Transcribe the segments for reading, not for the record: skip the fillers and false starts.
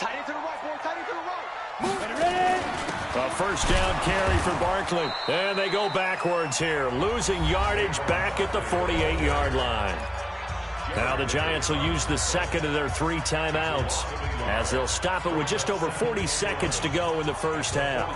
Tight end to the right, boy. Tight end to the right. Move. Ready? A first down carry for Barkley. And they go backwards here, losing yardage back at the 48-yard line. Now the Giants will use the second of their 3 timeouts as they'll stop it with just over 40 seconds to go in the first half.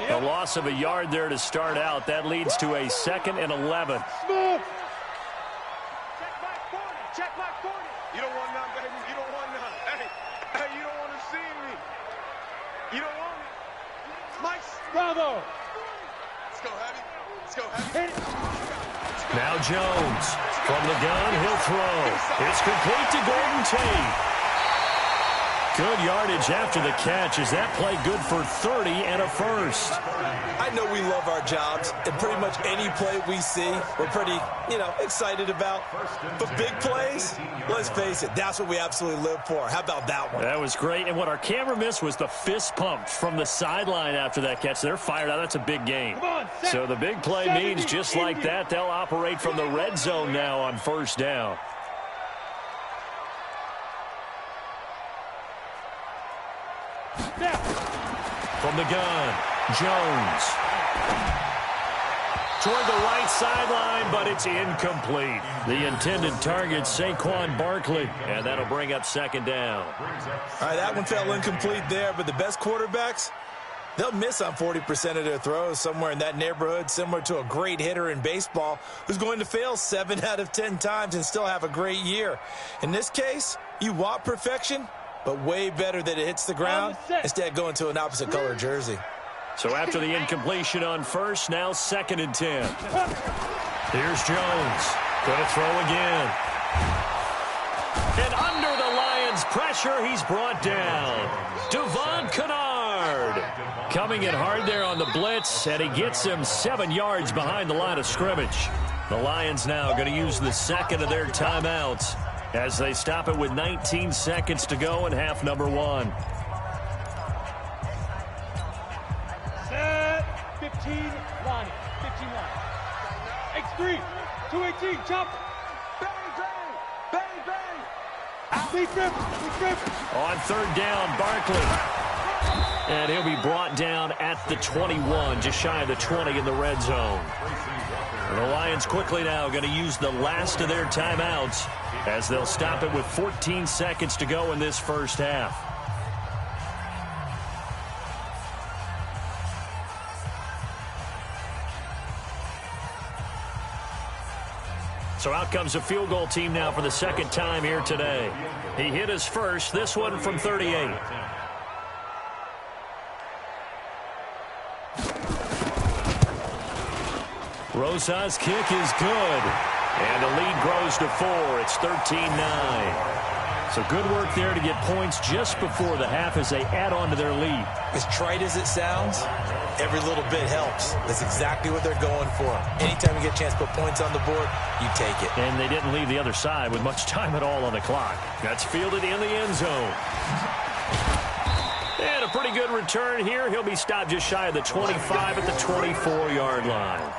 The loss of a yard there to start out. That leads to a 2nd and 11. Smooth. Check my 40. You don't want none, baby. You don't want none. Hey, you don't want to see me. You don't want me. Mike. Bravo. Let's go, heavy. Let's go, heavy. Now Jones. From the gun, he'll throw. It's complete to Gordon Tate. Good yardage after the catch. Is that play good for 30 and a first? I know we love our jobs, and pretty much any play we see, we're pretty, excited about. But big plays, let's face it, that's what we absolutely live for. How about that one? That was great, and what our camera missed was the fist pump from the sideline after that catch. They're fired out. That's a big game. So the big play means just like that, they'll operate from the red zone now on first down. From the gun, Jones. Toward the right sideline, but it's incomplete. The intended target, Saquon Barkley, and that'll bring up 2nd down. All right, that one fell incomplete there, but the best quarterbacks, they'll miss on 40% of their throws, somewhere in that neighborhood, similar to a great hitter in baseball who's going to fail 7 out of 10 times and still have a great year. In this case, you want perfection, but way better that it hits the ground instead of going to an opposite color jersey. So after the incompletion on first, now 2nd and 10. Here's Jones. Going to throw again. And under the Lions' pressure, he's brought down. Devon Kennard coming in hard there on the blitz, and he gets him 7 yards behind the line of scrimmage. The Lions now going to use the second of their timeouts as they stop it with 19 seconds to go in half number 1. Set. 15 line. 15 line. X3. 218. Chop. Bang, bang. Bang, bang. Deep rip. On 3rd down, Barkley. And he'll be brought down at the 21, just shy of the 20 in the red zone. And the Lions quickly now going to use the last of their timeouts as they'll stop it with 14 seconds to go in this first half. So out comes a field goal team now for the 2nd time here today. He hit his first, this one from 38. Rosa's kick is good. And the lead grows to 4. It's 13-9. So good work there to get points just before the half as they add on to their lead. As trite as it sounds, every little bit helps. That's exactly what they're going for. Anytime you get a chance to put points on the board, you take it. And they didn't leave the other side with much time at all on the clock. That's fielded in the end zone. And a pretty good return here. He'll be stopped just shy of the 25 at the 24-yard line.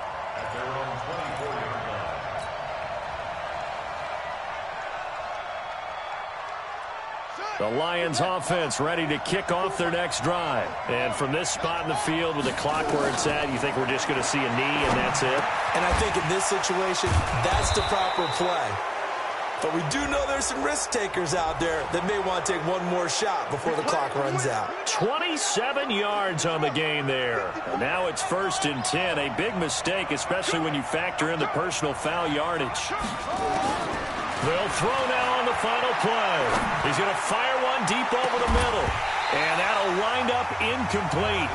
The Lions offense ready to kick off their next drive. And from this spot in the field with the clock where it's at, you think we're just going to see a knee and that's it? And I think in this situation, that's the proper play. But we do know there's some risk takers out there that may want to take one more shot before the clock runs out. 27 yards on the game there. And now it's 1st and 10. A big mistake, especially when you factor in the personal foul yardage. They'll throw now on the final play. He's going to fire one deep over the middle. And that'll wind up incomplete.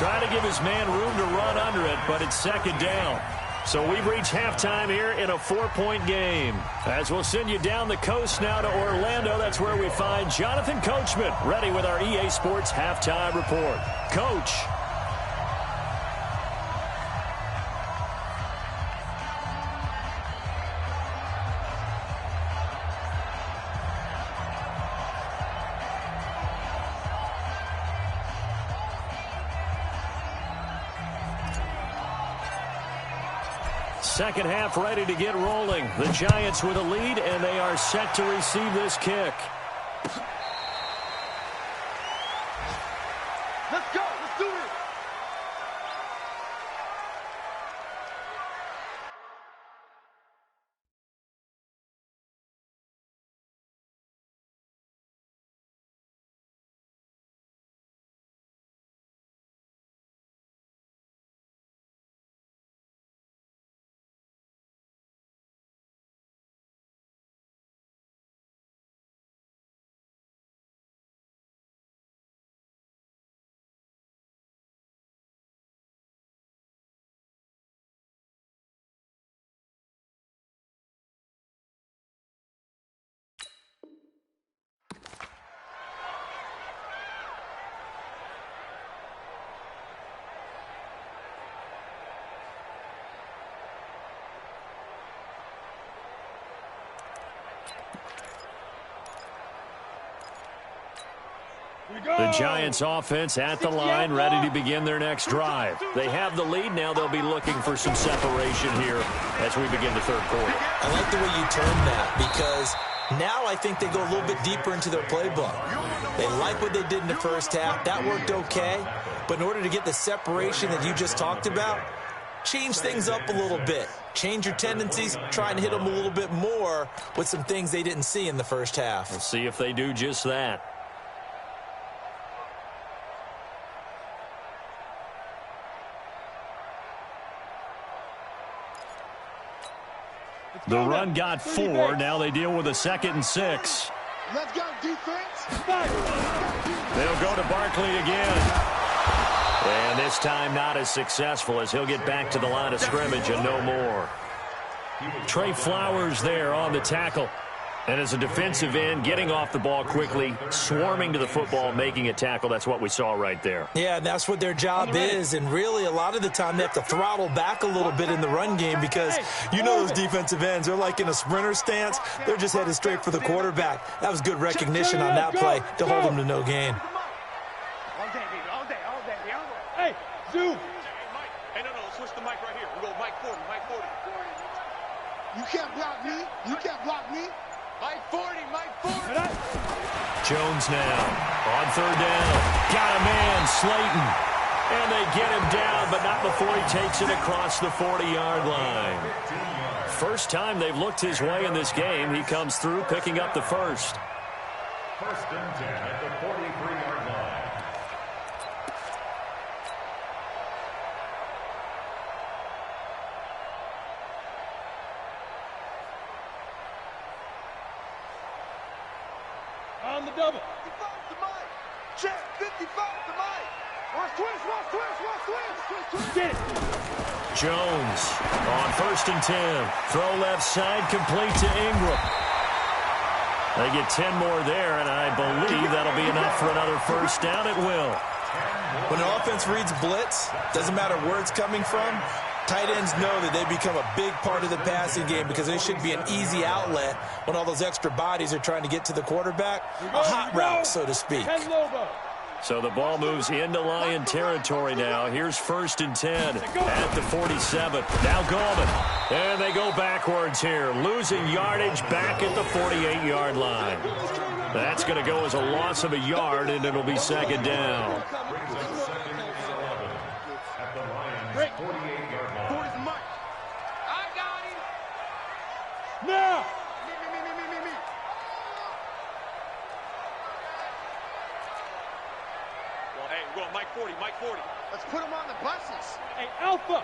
Trying to give his man room to run under it, but it's 2nd down. So we've reached halftime here in a 4-point game. As we'll send you down the coast now to Orlando, that's where we find Jonathan Coachman ready with our EA Sports Halftime Report. Coach. Second half ready to get rolling. The Giants with a lead, and they are set to receive this kick. Let's go. Let's do it. The Giants offense at the line, ready to begin their next drive. They have the lead. Now they'll be looking for some separation here as we begin the third quarter. I like the way you termed that, because now I think they go a little bit deeper into their playbook. They like what they did in the first half. That worked okay. But in order to get the separation that you just talked about, change things up a little bit. Change your tendencies, try and hit them a little bit more with some things they didn't see in the first half. We'll see if they do just that. The run got 4. Now they deal with a 2nd and 6. Let's go, defense. They'll go to Barkley again. And this time not as successful, as he'll get back to the line of scrimmage and no more. Trey Flowers there on the tackle. And as a defensive end, getting off the ball quickly, swarming to the football, making a tackle. That's what we saw right there. Yeah, and that's what their job is. And really, a lot of the time, they have to throttle back a little bit in the run game, because you know those defensive ends, they're like in a sprinter stance. They're just headed straight for the quarterback. That was good recognition on that play to hold them to no gain. All day, baby. All day. All day. All day. Hey, zoom. Hey, no, switch the mic right here. We go Mike 40, Mike 40. You can't block me. You can't block me. Mike 40, Mike 40. Jones now on third down. Got a man, Slayton. And they get him down, but not before he takes it across the 40-yard line. First time they've looked his way in this game. He comes through, picking up the first. First and 10 at the 43-yard line. On the double. 55 to Mike. Check, 55 to Mike. Watch twist, watch twist, watch twist. Get it. Jones on first and 10. Throw left side, complete to Ingram. They get 10 more there, and I believe that'll be enough for another first down. It will. When an offense reads blitz, doesn't matter where it's coming from, tight ends know that they become a big part of the passing game, because they should be an easy outlet when all those extra bodies are trying to get to the quarterback. A hot route, so to speak. So the ball moves into Lion territory now. Here's first and 10 at the 47. Now Gallman. And they go backwards here, losing yardage back at the 48-yard line. That's going to go as a loss of a yard, and it'll be second down. Break. 48-yard line. 40 to Mike. I got him. Now. Me. Well, hey, we're going Mike 40, Mike 40. Let's put him on the buses. Hey, Alpha.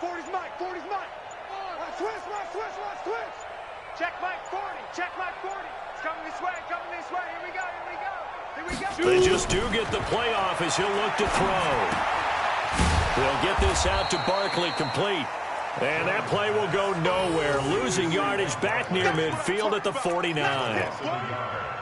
40's Mike, 40's Mike. Watch twist. Check Mike 40, check Mike 40. It's coming this way. Here we go. They just do get the playoff as he'll look to throw. They'll get this out to Barkley, complete. And that play will go nowhere, losing yardage back near midfield at the 49.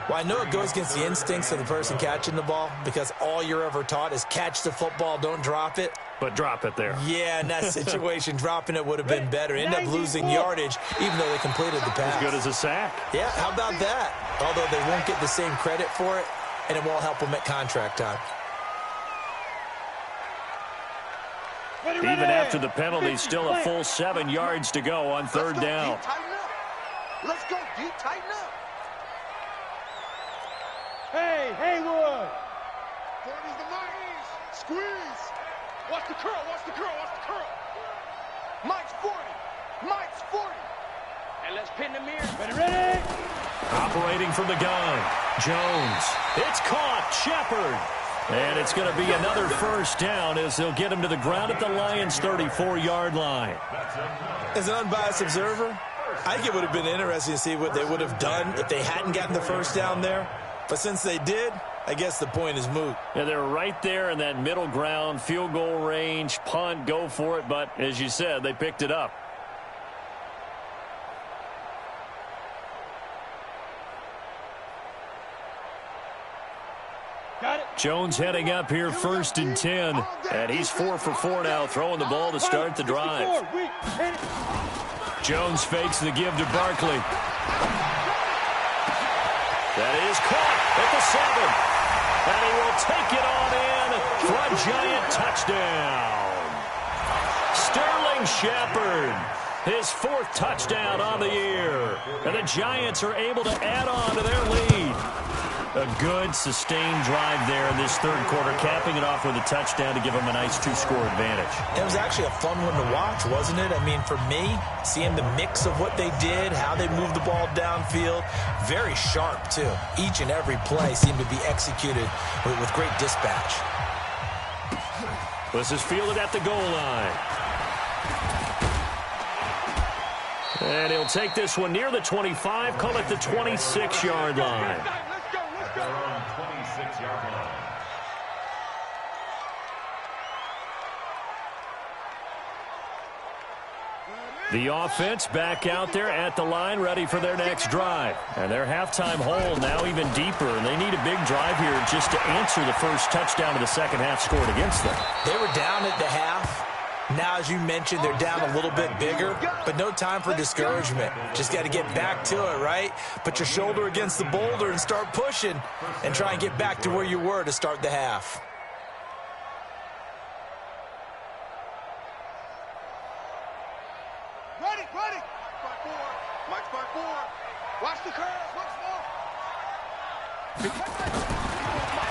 Well, I know it goes against the instincts of the person catching the ball, because all you're ever taught is catch the football, don't drop it. But drop it there. Yeah, in that situation, dropping it would have been better. End up losing yardage, even though they completed the pass. As good as a sack. Yeah, how about that? Although they won't get the same credit for it, and it won't help them at contract time. Even after the penalty, still a full 7 yards to go on third down. Let's go, D. Tighten up. Hey, Haywood. 40's the Mike. Squeeze. Watch the curl, watch the curl, watch the curl. Mike's 40. Mike's 40. And let's pin the mirror. Ready? Operating from the gun. Jones. It's caught. Shepard. And it's going to be another first down as they'll get him to the ground at the Lions' 34-yard line. As an unbiased observer, I think it would have been interesting to see what they would have done if they hadn't gotten the first down there. But since they did, I guess the point is moot. Yeah, they're right there in that middle ground, field goal range, punt, go for it. But as you said, they picked it up. Jones heading up here, 1st and 10. And he's 4 for 4 now, throwing the ball to start the drive. Jones fakes the give to Barkley. That is caught at the 7. And he will take it on in for a Giant touchdown. Sterling Shepard, his 4th touchdown on the year. And the Giants are able to add on to their lead. A good, sustained drive there in this third quarter, capping it off with a touchdown to give them a nice 2-score advantage. It was actually a fun one to watch, wasn't it? I mean, for me, seeing the mix of what they did, how they moved the ball downfield, very sharp, too. Each and every play seemed to be executed with great dispatch. This is fielded at the goal line. And he'll take this one near the 25, call it the 26-yard line. They're on 26-yard line. The offense back out there at the line, ready for their next drive. And their halftime hole now even deeper. And they need a big drive here just to answer the first touchdown of the second half scored against them. They were down at the half. Now, as you mentioned, they're down a little bit bigger, but no time for discouragement. Just got to get back to it, right? Put your shoulder against the boulder and start pushing and try and get back to where you were to start the half. Ready. Mike's by 4. Mike's by 4. Watch the curve. Once more.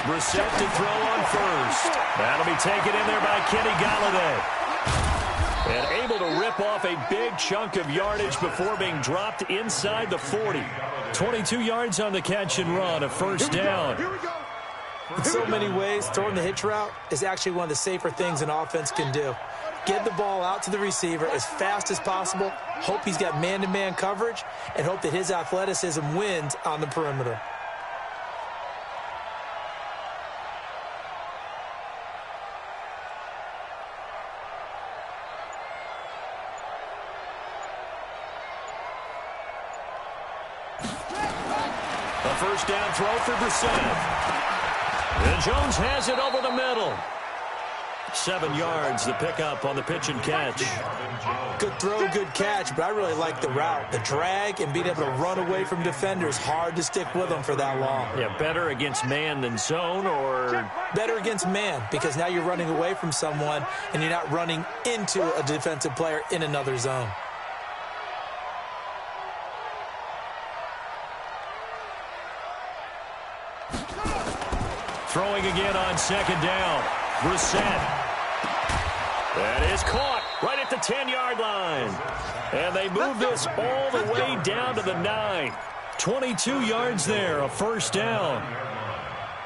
Brissett to throw on first. That'll be taken in there by Kenny Golladay. And able to rip off a big chunk of yardage before being dropped inside the 40. 22 yards on the catch and run, a first down. In so many ways, throwing the hitch route is actually one of the safer things an offense can do. Get the ball out to the receiver as fast as possible, hope he's got man-to-man coverage, and hope that his athleticism wins on the perimeter. A first down throw for Brissett. And Jones has it over the middle. 7 yards, the pickup on the pitch and catch. Good throw, good catch, but I really like the route. The drag and being able to run away from defenders, hard to stick with them for that long. Yeah, better against man than zone, or? Better against man, because now you're running away from someone and you're not running into a defensive player in another zone. Throwing again on second down. Brissett. That is caught right at the 10-yard line. And they move this all the way down to the 9. 22 yards there, a first down.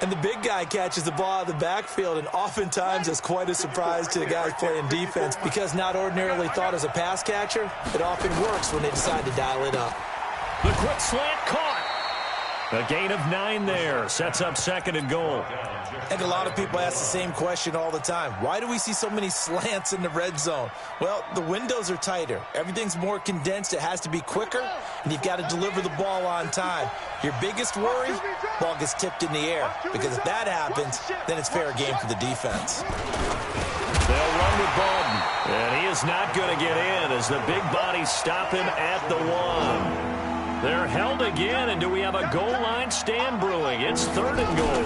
And the big guy catches the ball out of the backfield, and oftentimes it's quite a surprise to the guys playing defense because not ordinarily thought as a pass catcher, it often works when they decide to dial it up. The quick slant caught. A gain of 9 there. Sets up second and goal. I think a lot of people ask the same question all the time. Why do we see so many slants in the red zone? Well, the windows are tighter. Everything's more condensed. It has to be quicker, and you've got to deliver the ball on time. Your biggest worry, ball gets tipped in the air, because if that happens, then it's fair game for the defense. They'll run with Baldwin, and he is not going to get in as the big bodies stop him at the 1. They're held again, and do we have a goal line stand brewing? It's third and goal.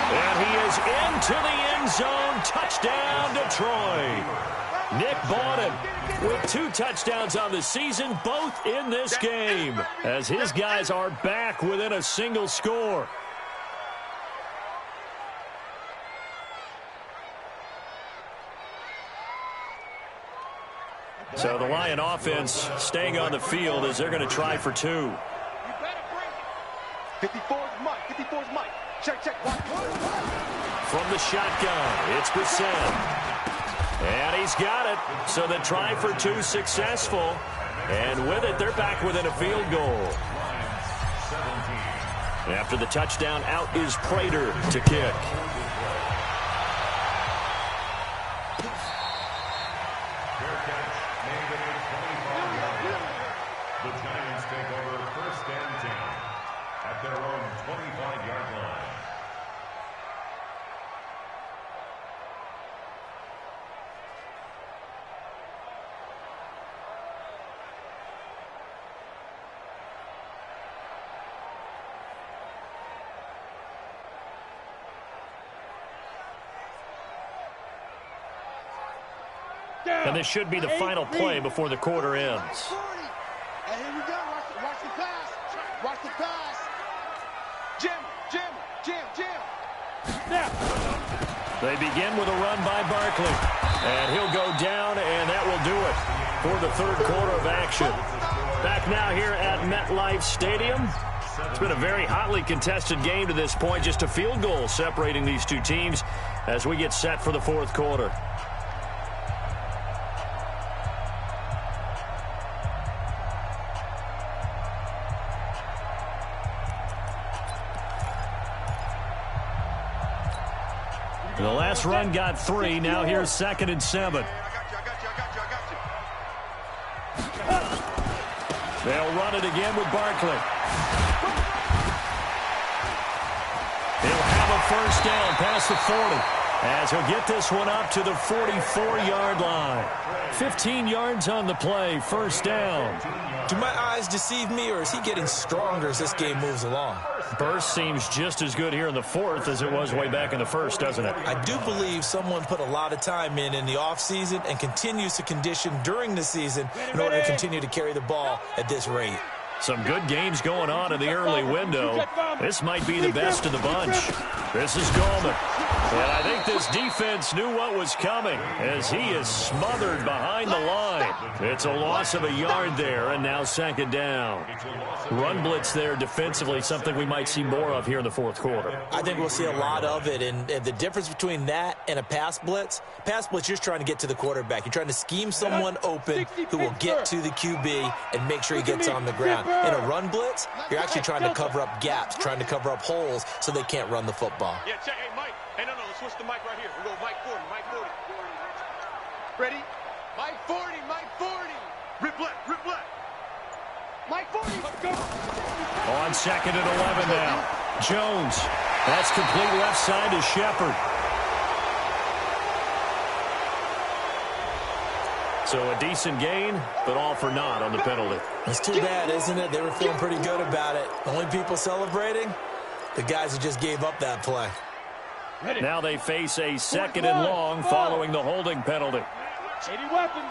And he is into the end zone. Touchdown, Detroit. Nick bought him with 2 touchdowns on the season, both in this game, as his guys are back within a single score. So the Lion offense staying on the field as they're going to try for 2. 54's Mike. 54's Mike. Check. From the shotgun, it's Brissett. And he's got it. So the try for 2 successful. And with it, they're back within a field goal. After the touchdown, out is Prater to kick. The Giants take over 1st and 10 at their own 25-yard line. And this should be the final play before the quarter ends. And here we go. Watch the pass. Watch the pass. Jim. They begin with a run by Barkley. And he'll go down, and that will do it for the 3rd quarter of action. Back now here at MetLife Stadium. It's been a very hotly contested game to this point. Just a field goal separating these 2 teams as we get set for the 4th quarter. The last run got 3. Now here's 2nd and 7. They'll run it again with Barkley. He'll have a 1st down past the 40 as he'll get this one up to the 44-yard line. 15 yards on the play, 1st down. Do my eyes deceive me, or is he getting stronger as this game moves along? Burst seems just as good here in the 4th as it was way back in the 1st, doesn't it? I do believe someone put a lot of time in the offseason and continues to condition during the season in order to continue to carry the ball at this rate. Some good games going on in the early window. This might be the best of the bunch. This is Gallman. And I think this defense knew what was coming as he is smothered behind the line. It's a loss of a yard there, and now 2nd down. Run blitz there defensively, something we might see more of here in the 4th quarter. I think we'll see a lot of it, and the difference between that and a pass blitz, you're just trying to get to the quarterback. You're trying to scheme someone open who will get to the QB and make sure he gets on the ground. In a run blitz, you're actually trying to cover up gaps, trying to cover up holes so they can't run the football. Yeah, check. Hey, Mike. Hey, no, let's switch the mic right here. We'll go Mike 40, Mike 40. Ready? Mike 40, Mike 40. Rip left. Mike 40. Let's go. On 2nd and 11 now. Jones. That's complete left side to Shepard. So a decent gain, but all for naught on the penalty. It's too bad, isn't it? They were feeling pretty good about it. The only people celebrating, the guys who just gave up that play. Now they face a 2nd and long following the holding penalty. 80 weapons.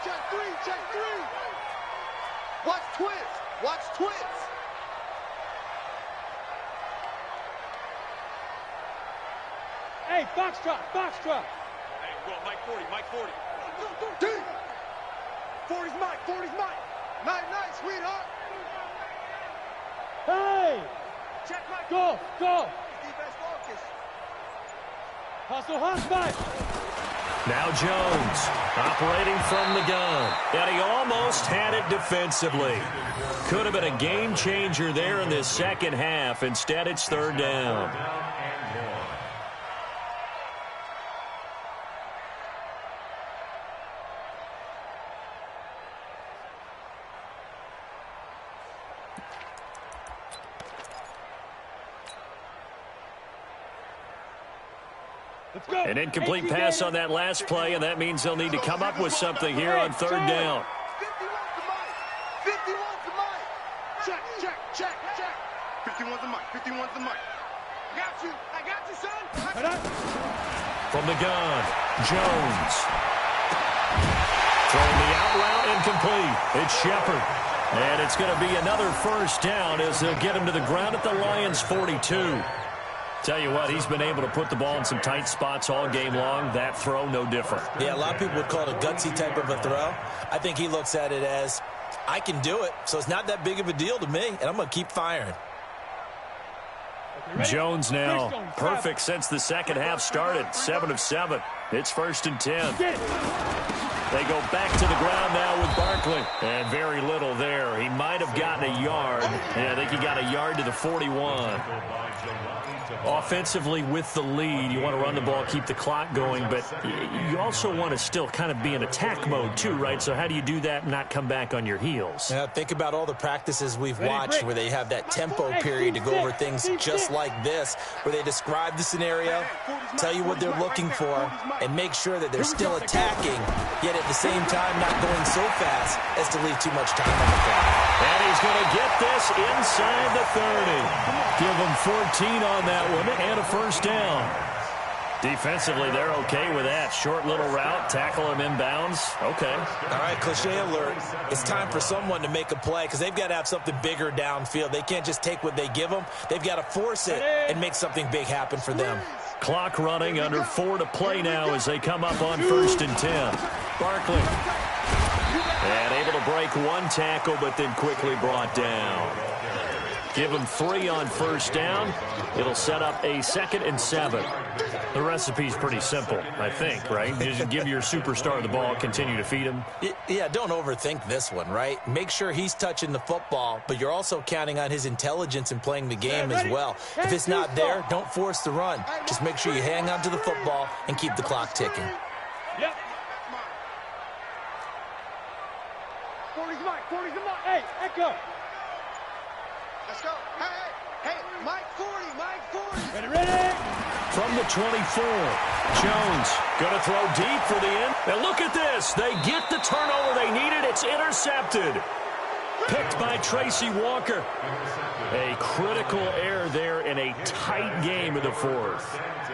Check 3. Watch twins. Hey, Foxtrot. Hey, well, Mike 40. 40's Mike. Nice, sweetheart. Hey! Check Mike. Go! Defense focus. Hustle, Mike! Now Jones operating from the gun. And he almost had it defensively. Could have been a game changer there in this 2nd half. Instead, it's 3rd down. An incomplete pass on that last play, and that means they'll need to come up with something here on 3rd down. 51's the Mike. Check. 51's the Mike. I got you, son. From the gun, Jones. Throwing the out route incomplete. It's Shepard. And it's going to be another first down as they'll get him to the ground at the Lions' 42. Tell you what, he's been able to put the ball in some tight spots all game long. That throw, no different. Yeah, a lot of people would call it a gutsy type of a throw. I think he looks at it as, I can do it, so it's not that big of a deal to me, and I'm going to keep firing. Jones now, perfect since the second half started, 7 of 7. It's 1st and 10. They go back to the ground now with Barkley. And very little there. He might have gotten a yard. Yeah, I think he got a yard to the 41. Offensively with the lead, you want to run the ball, keep the clock going, but you also want to still kind of be in attack mode too, right? So how do you do that and not come back on your heels? Think about all the practices we've watched where they have that tempo period to go over things just like this, where they describe the scenario, tell you what they're looking for, and make sure that they're still attacking, yet at the same time not going so fast as to leave too much time on the clock. And he's going to get this inside the 30. Give him 14 on that one and a first down. Defensively, they're okay with that. Short little route, tackle him inbounds. Okay. All right, cliche alert. It's time for someone to make a play because they've got to have something bigger downfield. They can't just take what they give them. They've got to force it and make something big happen for them. Clock running, under 4 to play now as they come up on 1st and 10. Barkley. And able to break one tackle, but then quickly brought down. Give him 3 on first down. It'll set up a 2nd and 7. The recipe's pretty simple, I think, right? Just give your superstar the ball, continue to feed him. Yeah, don't overthink this one, right? Make sure he's touching the football, but you're also counting on his intelligence in playing the game as well. If it's not there, don't force the run. Just make sure you hang on to the football and keep the clock ticking. Yep. 40's Mike. 40's the Mike. Hey, Echo. Let's go. Hey, Mike 40, Mike 40. Ready. From the 24, Jones going to throw deep for the end. And look at this. They get the turnover they needed. It's intercepted. Picked by Tracy Walker. A critical error there in a tight game in the 4th.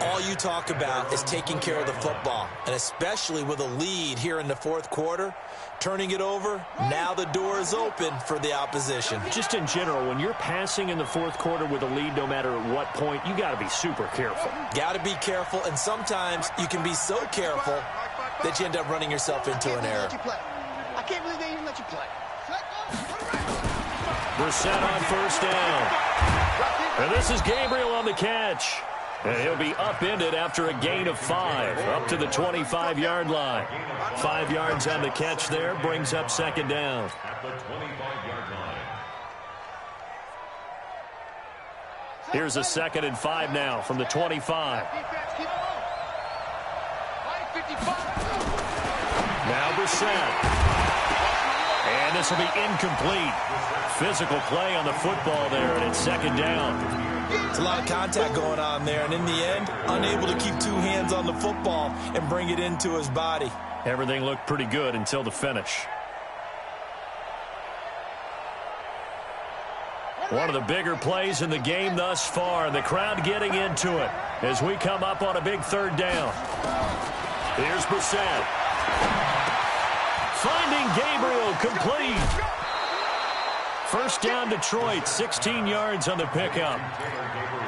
All you talk about is taking care of the football, and especially with a lead here in the 4th quarter, turning it over, now the door is open for the opposition. Just in general, when you're passing in the 4th quarter with a lead, no matter at what point, you got to be super careful. Got to be careful, and sometimes you can be so careful that you end up running yourself into an error. I can't believe they even let you play. Brissett on first down. And this is Gabriel on the catch. And he'll be upended after a gain of 5, up to the 25-yard line. 5 yards on the catch there, brings up 2nd down. At the 25-yard line. Here's a 2nd and 5 now from the 25. Now Brissett. And this will be incomplete. Physical play on the football there, and it's 2nd down. It's a lot of contact going on there, and in the end, unable to keep 2 hands on the football and bring it into his body. Everything looked pretty good until the finish. One of the bigger plays in the game thus far, and the crowd getting into it as we come up on a big 3rd down. Here's Brissett. Finding Gabriel complete. First down Detroit, 16 yards on the pickup.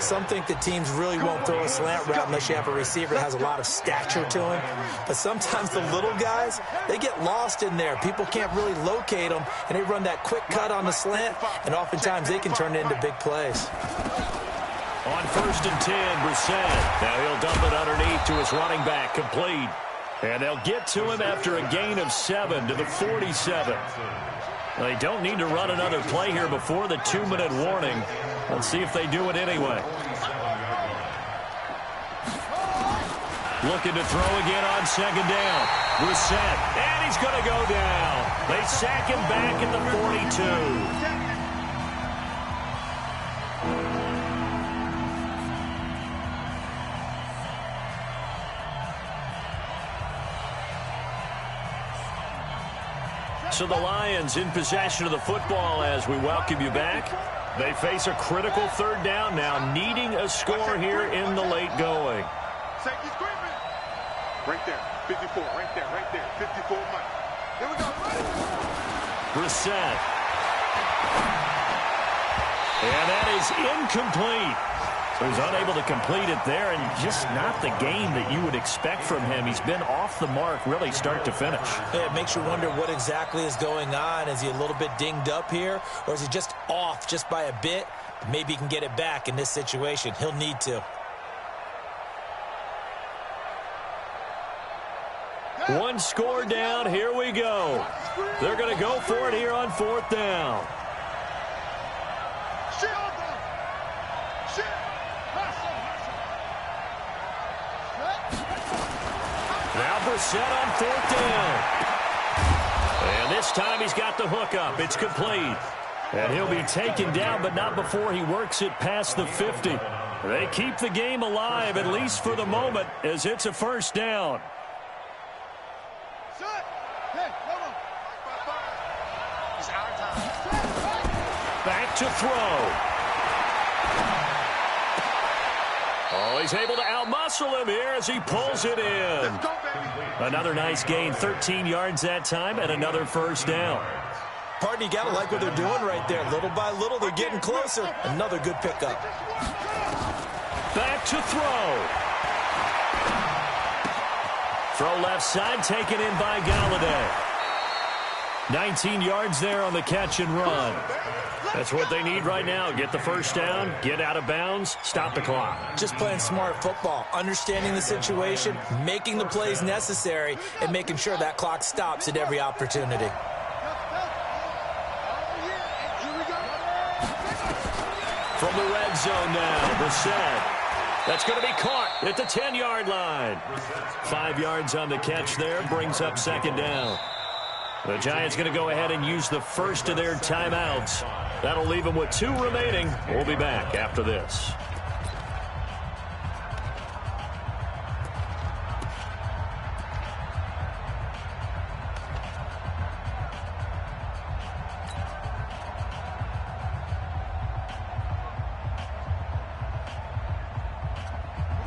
Some think that teams really won't throw a slant route unless you have a receiver that has a lot of stature to him. But sometimes the little guys, they get lost in there. People can't really locate them, and they run that quick cut on the slant, and oftentimes they can turn it into big plays. On 1st and 10, Brissett. Now he'll dump it underneath to his running back, complete. And they'll get to him after a gain of 7 to the 47. They don't need to run another play here before the 2-minute warning. Let's see if they do it anyway. Looking to throw again on 2nd down. Brissett, and he's going to go down. They sack him back at the 42. So the Lions in possession of the football as we welcome you back. They face a critical third down now, needing a score here in the late going. Safety screaming. Right there. 54. Right there. Right there. 54 Mike. Here we go. Brissett. And that is incomplete. So he's unable to complete it there, and just not the game that you would expect from him. He's been off the mark really start to finish. Yeah, it makes you wonder what exactly is going on. Is he a little bit dinged up here, or is he just off just by a bit? Maybe he can get it back in this situation. He'll need to. One score down. Here we go. They're going to go for it here on fourth down. Now Brissett on fourth down. And this time he's got the hook up. It's complete. And he'll be taken down, but not before he works it past the 50. They keep the game alive, at least for the moment, as it's a first down. Back to throw. Oh, he's able to outmuscle him here as he pulls it in. Another nice gain, 13 yards that time, and another first down. Partner, you got to like what they're doing right there. Little by little, they're getting closer. Another good pickup. Back to throw. Throw left side, taken in by Galladay. 19 yards there on the catch and run. That's what they need right now. Get the first down, get out of bounds, stop the clock. Just playing smart football, understanding the situation, making the plays necessary, and making sure that clock stops at every opportunity. From the red zone now, Brissett. That's going to be caught at the 10-yard line. 5 yards on the catch there, brings up second down. The Giants going to go ahead and use the first of their timeouts. That'll leave them with 2 remaining. We'll be back after this.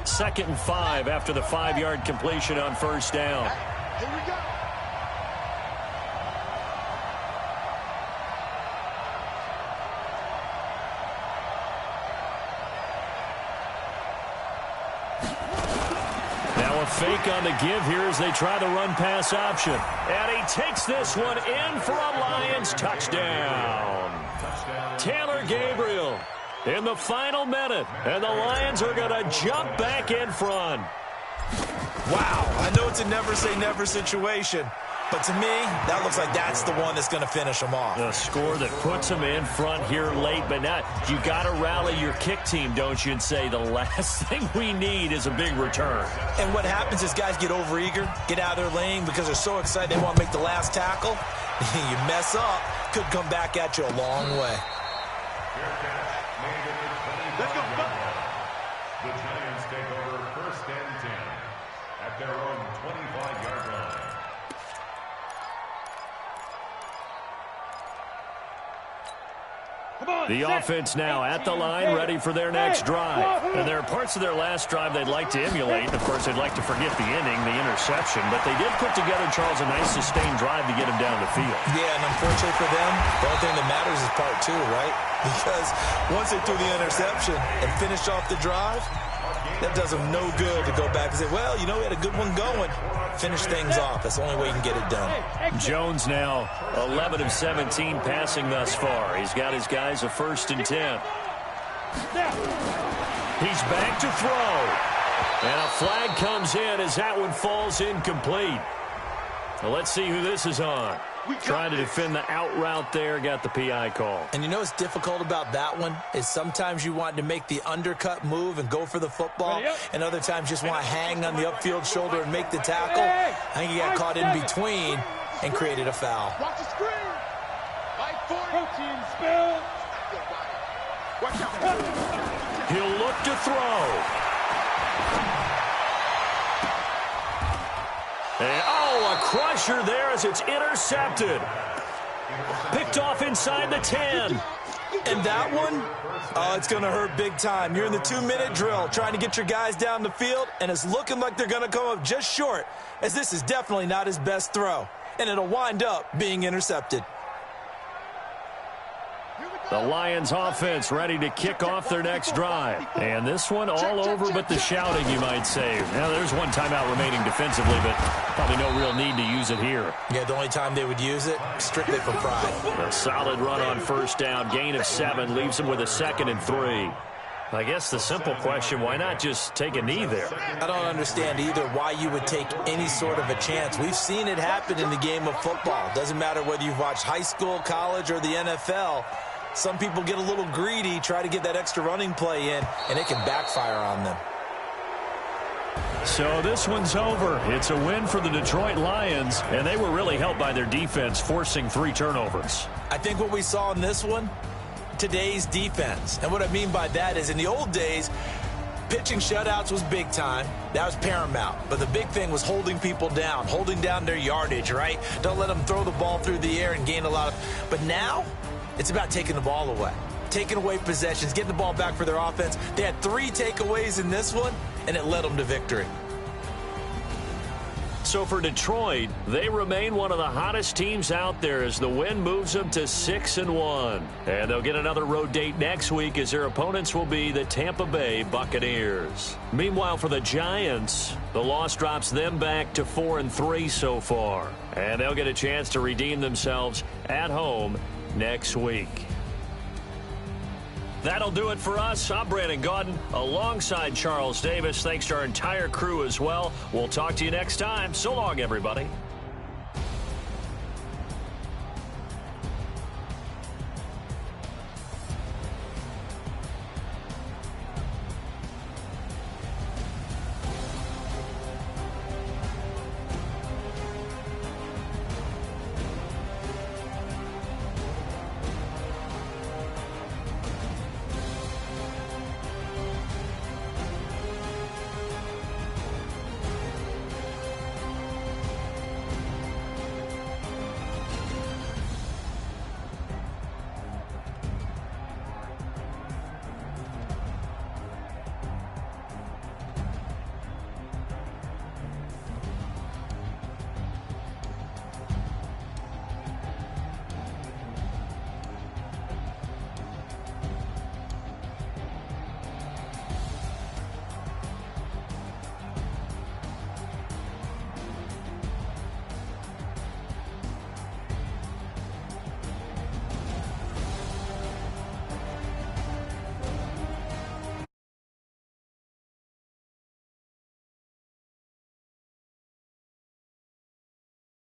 Second and 5 after the 5-yard completion on first down. Here we go. Fake on the give here as they try the run-pass option. And he takes this one in for a Lions touchdown. Taylor Gabriel in the final minute. And the Lions are going to jump back in front. Wow, I know it's a never-say-never situation. But to me, that looks like that's the one that's going to finish them off. The score that puts them in front here late, but now you got to rally your kick team, don't you, and say the last thing we need is a big return. And what happens is guys get overeager, get out of their lane because they're so excited they want to make the last tackle. You mess up, could come back at you a long way. Let's go. The Giants take over first and 10 at their own 25-yard line. The offense now at the line, ready for their next drive. And there are parts of their last drive they'd like to emulate. Of course, they'd like to forget the inning, the interception. But they did put together, Charles, a nice sustained drive to get him down the field. Yeah, and unfortunately for them, the only thing that matters is part 2, right? Because once they threw the interception and finished off the drive, that does them no good to go back and say, well, you know, we had a good one going. Finish things off. That's the only way you can get it done. Jones now 11 of 17 passing thus far. He's got his guys a 1st and 10. He's back to throw. And a flag comes in as that one falls incomplete. Now let's see who this is on. Trying to defend the out route there, got the PI call. And you know what's difficult about that one is sometimes you want to make the undercut move and go for the football, and other times just want to hang on the upfield shoulder and make the tackle. I think he got caught in between and created a foul. Watch the screen. Protein spill. Watch out. He'll look to throw. And, a crusher there as it's intercepted. Picked off inside the 10. And that one, oh, it's going to hurt big time. You're in the 2-minute drill trying to get your guys down the field, and it's looking like they're going to come up just short, as this is definitely not his best throw, and it'll wind up being intercepted. The Lions offense ready to kick off their next drive. And this one all over but the shouting, you might say. Now, there's one timeout remaining defensively, but probably no real need to use it here. Yeah, the only time they would use it, strictly for pride. A solid run on first down. Gain of 7 leaves them with a 2nd and 3. I guess the simple question, why not just take a knee there? I don't understand either why you would take any sort of a chance. We've seen it happen in the game of football. Doesn't matter whether you've watched high school, college, or the NFL. Some people get a little greedy, try to get that extra running play in, and it can backfire on them. So this one's over. It's a win for the Detroit Lions, and they were really helped by their defense, forcing 3 turnovers. I think what we saw in this one, today's defense. And what I mean by that is in the old days, pitching shutouts was big time. That was paramount. But the big thing was holding people down, holding down their yardage, right? Don't let them throw the ball through the air and gain a lot of... But now, it's about taking the ball away. Taking away possessions, getting the ball back for their offense. They had 3 takeaways in this one, and it led them to victory. So for Detroit, they remain one of the hottest teams out there as the win moves them to 6-1. And they'll get another road date next week as their opponents will be the Tampa Bay Buccaneers. Meanwhile, for the Giants, the loss drops them back to 4-3 so far. And they'll get a chance to redeem themselves at home next week. That'll do it for us. I'm Brandon Gaudin alongside Charles Davis. Thanks to our entire crew as well. We'll talk to you next time. So long, everybody.